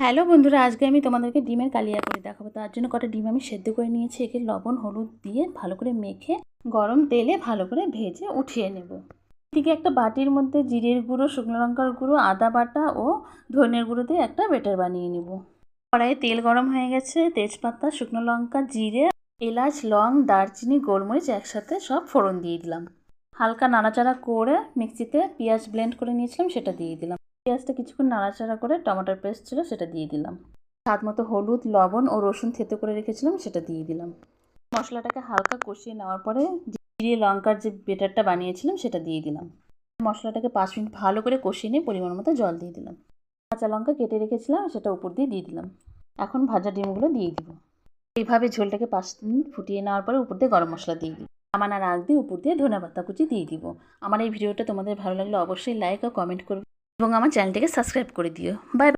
Hello বন্ধুরা, আজকে আমি তোমাদেরকে ডিমের কালিয়া করে দেখাবো। তার জন্য কটা ডিম আমি সেদ্ধ করে নিয়েছি। একে লবণ হলুদ দিয়ে ভালো করে মেখে গরম তেলে ভালো করে ভেজে উঠিয়ে নেব। এদিকে একটা বাটির মধ্যে জিরের গুঁড়ো, শুকনো লঙ্কার গুঁড়ো, আদা বাটা ও ধনের গুঁড়ো দিয়ে একটা ব্যাটার বানিয়ে নেব। কড়াইয়ে তেল গরম হয়ে গেছে। তেজপাতা, শুকনো লঙ্কা, জিরে, এলাচ, লং, দারচিনি, গোলমরিচ একসাথে সব ফোড়ন দিয়ে দিলাম। হালকা নাড়াচাড়া করে মিক্সিতে পেঁয়াজ ব্লেন্ড করে নিয়েছিলাম, সেটা দিয়ে দিলাম। পেঁয়াজটা কিছুক্ষণ নাড়াচাড়া করে টমেটোর পেস্ট ছিল সেটা দিয়ে দিলাম। স্বাদ মতো হলুদ, লবণ ও রসুন থেতো করে রেখেছিলাম সেটা দিয়ে দিলাম। মশলাটাকে হালকা কষিয়ে নেওয়ার পরে জিরে লঙ্কার যে বেটারটা বানিয়েছিলাম সেটা দিয়ে দিলাম। মশলাটাকে 5 মিনিট ভালো করে কষিয়ে নিয়ে পরিমাণ মতো জল দিয়ে দিলাম। কাঁচা লঙ্কা কেটে রেখেছিলাম সেটা উপর দিয়ে দিলাম। এখন ভাজা ডিমগুলো দিয়ে দিব। এইভাবে ঝোলটাকে 5 মিনিট ফুটিয়ে নেওয়ার পরে উপর দিয়ে গরম মশলা দিয়ে দিই। নামানোর আগ দিয়ে উপর দিয়ে ধনেপাতা কুচি দিয়ে দিব। আমার এই ভিডিওটা তোমাদের ভালো লাগলে অবশ্যই লাইক ও কমেন্ট করবে এবং আমার চ্যানেলটিকে সাবস্ক্রাইব করে দিও। বাই।